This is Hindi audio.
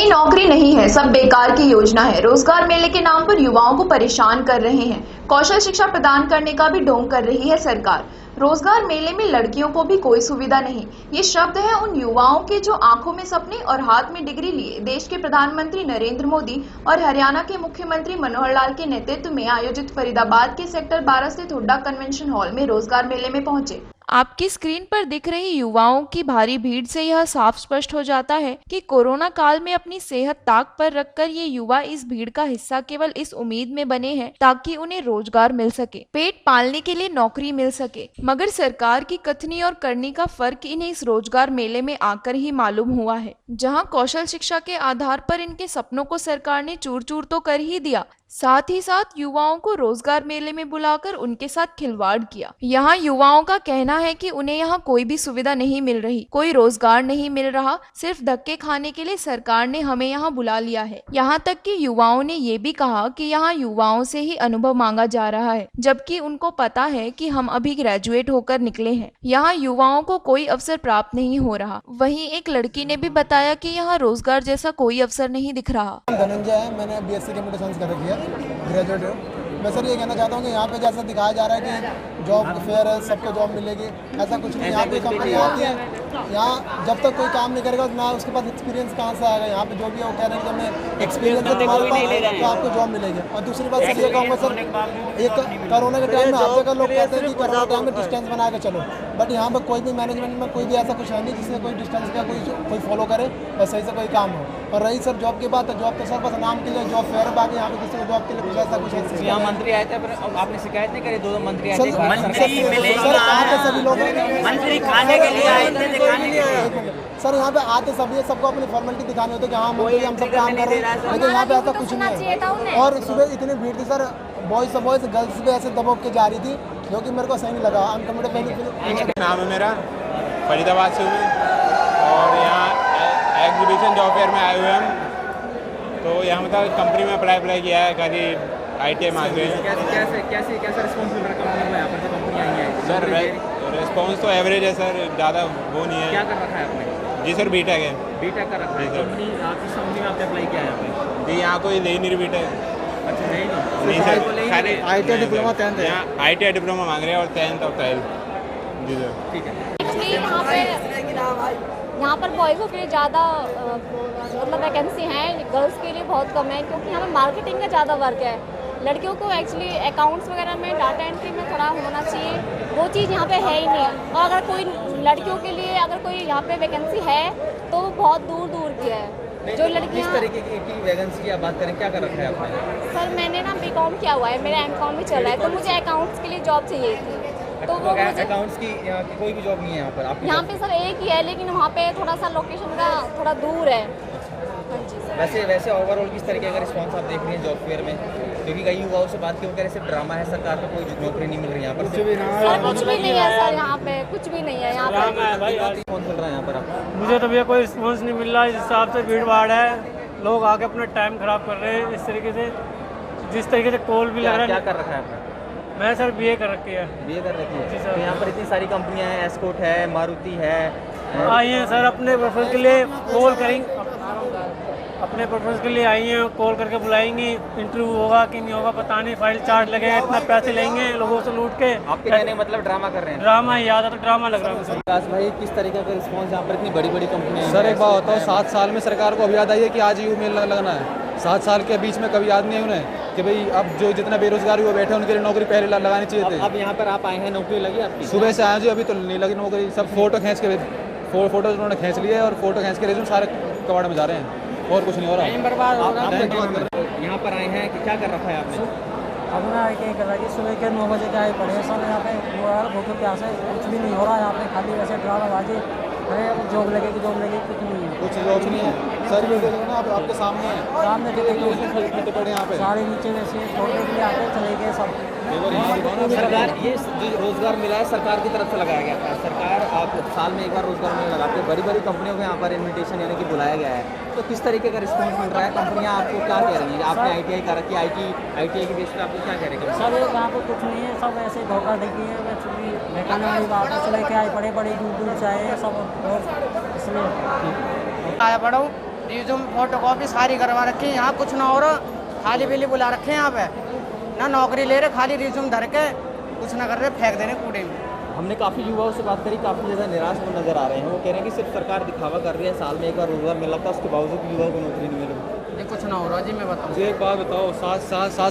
नई नौकरी नहीं है, सब बेकार की योजना है। रोजगार मेले के नाम पर युवाओं को परेशान कर रहे हैं। कौशल शिक्षा प्रदान करने का भी ढोंग कर रही है सरकार। रोजगार मेले में लड़कियों को भी कोई सुविधा नहीं। ये शब्द है उन युवाओं के जो आंखों में सपने और हाथ में डिग्री लिए देश के प्रधानमंत्री नरेंद्र मोदी और हरियाणा के मुख्यमंत्री मनोहर लाल के नेतृत्व में आयोजित फरीदाबाद के सेक्टर 12 स्थित हुड्डा कन्वेंशन हॉल में रोजगार मेले में पहुंचे। आपकी स्क्रीन पर दिख रही युवाओं की भारी भीड़ से यह साफ स्पष्ट हो जाता है कि कोरोना काल में अपनी सेहत ताक पर रखकर ये युवा इस भीड़ का हिस्सा केवल इस उम्मीद में बने हैं ताकि उन्हें रोजगार मिल सके, पेट पालने के लिए नौकरी मिल सके। मगर सरकार की कथनी और करनी का फर्क इन्हें इस रोजगार मेले में आकर ही मालूम हुआ है। जहाँ कौशल शिक्षा के आधार पर इनके सपनों को सरकार ने चूर चूर तो कर ही दिया, साथ ही साथ युवाओं को रोजगार मेले में बुलाकर उनके साथ खिलवाड़ किया। यहाँ युवाओं का कहना है कि उन्हें यहाँ कोई भी सुविधा नहीं मिल रही, कोई रोजगार नहीं मिल रहा, सिर्फ धक्के खाने के लिए सरकार ने हमें यहाँ बुला लिया है। यहाँ तक कि युवाओं ने ये भी कहा कि यहाँ युवाओं से ही अनुभव मांगा जा रहा है, जबकि उनको पता है कि हम अभी ग्रेजुएट होकर निकले हैं। यहाँ युवाओं को कोई अवसर प्राप्त नहीं हो रहा। वहीं एक लड़की ने भी बताया कि यहाँ रोजगार जैसा कोई अवसर नहीं दिख रहा। धनंजय है, मैंने BSc कंप्यूटर साइंस कर रखी है, ग्रेजुएट हूँ। मैं सर ये कहना चाहता हूँ कि यहाँ पे जैसा दिखाया जा रहा है कि जॉब फेयर है, सबको जॉब मिलेगी, ऐसा कुछ नहीं। यहाँ पे कंपनी आती है, यहाँ जब तक कोई काम नहीं करेगा ना उसके पास एक्सपीरियंस कहाँ से आएगा। यहाँ पे जो भी है वो कह रहे हैं कि हमें एक्सपीरियंस है तुम्हारे पास तो आपको जॉब मिलेगी। और दूसरी बात सर ये कहूँगा सर, एक कोरोना के टाइम में आप जगह लोग कहते हैं कि कोरोना टाइम में डिस्टेंस बना के चलो, बट यहाँ पर कोई भी मैनेजमेंट में कोई भी ऐसा कुछ है नहीं जिससे कोई डिस्टेंस का कोई फॉलो करे और सही से कोई काम हो। और रही सर जॉब की बात, तो जॉब तो सर बस नाम के लिए जॉब फेयर है, बाकी यहाँ पे किसी को जॉब के लिए कुछ ऐसा कुछ है। यहाँ मंत्री आए थे पर आपने शिकायत नहीं करी? दो मंत्री आए थे, सभी लोग मंत्री खाने के लिए आए थे, दिखाने के लिए। सर यहाँ पे आते सभी है, सबको अपनी फॉर्मेलिटी दिखानी होती है कि हाँ मंत्री हम सब काम कर रहे हैं, लेकिन यहाँ पे ऐसा कुछ नहीं है। और सुबह इतनी भीड़ थी सर, बॉयज गर्ल्स भी ऐसे दबोक के जा रही थी, जो कि मेरे को सही नहीं लगा। अनकम्फर्टेबल नाम है मेरा, फरीदाबाद से हूँ और यहाँ एग्जीबिशन जॉब फेयर में आए हुए हम। तो यहाँ मतलब कंपनी में अप्लाई किया है, खाली ITI मांग रहे हैं। कैसे रिस्पॉन्स मिल रहा है कंपनी में? यहाँ पर जो कंपनी आई है सर रिस्पॉन्स तो एवरेज है सर, ज़्यादा वो नहीं है। क्या कर रखा है आपने? जी सर BTech है। BTech का रखा है। कंपनी किस कंपनी में आपने अप्लाई किया है यहाँ पे? जी यहाँ कोई ले नहीं रही BTech। अच्छा नहीं सर, खाली ITI डिप्लोमा 10th है। यहाँ ITI डिप्लोमा मांग रहे हैं और 10th और 12th। जी सर ठीक है। यहाँ पर बॉयज़ों के लिए ज़्यादा मतलब वैकेंसी हैं, गर्ल्स के लिए बहुत कम है, क्योंकि यहाँ पर मार्केटिंग का ज़्यादा वर्क है। लड़कियों को एक्चुअली अकाउंट्स वगैरह में, डाटा एंट्री में थोड़ा होना चाहिए, वो चीज़ यहाँ पे है ही नहीं। और अगर कोई लड़कियों के लिए अगर कोई यहाँ पे वैकेंसी है तो वो बहुत दूर दूर की है। जो लड़कियाँ किस तरीके की वैकेंसी की आप बात करें, क्या कर रखा है आपने? सर मैंने ना BCom किया हुआ है, मेरा MCom भी चल रहा है, तो मुझे अकाउंट्स के लिए जॉब चाहिए थी। तो वो मुझे अकाउंट्स की कोई भी जॉब नहीं है यहाँ पर आपकी? यहाँ पे सर एक ही है, लेकिन वहाँ पे थोड़ा सा लोकेशन का थोड़ा दूर है। हाँ जी सर। वैसे ओवरऑल किस तरीके का रिस्पांस आप देख रही हैं जॉब फेयर में? क्योंकि कई युवाओं से बात की वो कह रहे सिर्फ ड्रामा है, सरकार को कोई नौकरी नहीं मिल रही यहाँ पर। सर कुछ भी नहीं है सर, यहाँ पे कुछ भी नहीं है। यहाँ पे कौन चल रहा है यहाँ पर आप? मुझे तो भैया कोई रिस्पॉन्स नहीं मिल रहा। इस हिसाब से भीड़ भाड़ है, लोग आके अपना टाइम खराब कर रहे हैं इस तरीके से, जिस तरीके से टोल भी लग रहा है। क्या कर रखा है आपने? मैं सर BA कर रखी है। BA कर रखी है जी सर। तो यहाँ पर इतनी सारी कंपनियाँ हैं, एस्कॉर्ट है, मारुति है। आई हैं सर अपने प्रेफरेंस के लिए कॉल करेंगे, अपने प्रेफरेंस के लिए आई हैं, कॉल करके बुलाएंगी, इंटरव्यू होगा कि नहीं होगा पता नहीं, फाइल चार्ज लगेगा, इतना पैसे लेंगे लोगों से लूट के। आपके कहने मतलब ड्रामा कर रहे हैं? ड्रामा ही याद है, तो ड्रामा लग रहा है सर। विकास भाई, किस तरीके का रिस्पॉन्स यहाँ पर इतनी बड़ी बड़ी कंपनियाँ? सर एक बात होता है, 7 साल में सरकार को अभी याद आई है कि आज ही मेल लगना है। 7 साल के बीच में कभी याद नहीं है उन्हें कि भाई अब जो जितना बेरोजगार हुए बैठे उनके लिए नौकरी पहले लगानी चाहिए थी। अब यहाँ पर आप आए हैं, नौकरी लगी आपकी? सुबह से आए जी, अभी तो नहीं लगी नौकरी। सब फोटो खींच के फोटो उन्होंने खींच लिए और फोटो खींच के रेज्यूम सारे कबाड़ में जा रहे हैं और कुछ नहीं हो रहा। यहाँ पर आए हैं कि क्या कर रखा है आपने? अब ना क्या कर रहा है, सुबह के 9 बजे के आए पड़े हैं सब यहाँ पे, भूखे प्यासे, कुछ भी नहीं हो रहा यहाँ पे, खाली वैसे ड्रामाबाजी। अरे जॉब लगेगी कुछ नहीं है, कुछ जॉब नहीं है सर। ये देखो ना, आपके सामने है, सामने खड़े पड़े यहाँ पे सारे नीचे वैसे छोड़ने के लिए आते चले गए सब। सरकार ये रोजगार मिला है, सरकार की तरफ से लगाया गया था। सरकार आप साल में एक बार रोजगार मेला लगाते हैं, बड़ी बड़ी कंपनियों को यहाँ पर इन्विटेशन यानी कि बुलाया गया है। तो किस तरीके का रिस्पॉन्स मिल रहा है? कंपनियाँ आपको क्या कह रही हैं? आपने ITI कर रखी है, ITI की बेस पर आपको क्या कह रहे हैं? सर यहाँ पर कुछ नहीं है, सब ऐसे धोखा देखी है, बेकार वाली बात है। चले के आए बड़े बड़े दूर दूर से आए सब, और इसलिए आया पड़ा हूँ रिज्यूम फोटोकॉपी सारी करवा रखी है, यहाँ कुछ ना हो रहा, खाली बिली बुला रखे हैं यहाँ पे, ना नौकरी ले रहे, खाली रिज्यूम धर के कुछ ना कर रहे, फेंक दे रहे कूड़े में। हमने काफ़ी युवाओं से बात करी, काफ़ी ज़्यादा निराश वो नज़र आ रहे हैं। वो कह रहे हैं कि सिर्फ सरकार दिखावा कर रही है, साल में एक बार रोजगार मिल लगता है, उसके बावजूद युवाओं को नौकरी नहीं मिल रही। ये कुछ ना हो रहा जी, मैं बताऊँ। एक बात बताओ, 7 साल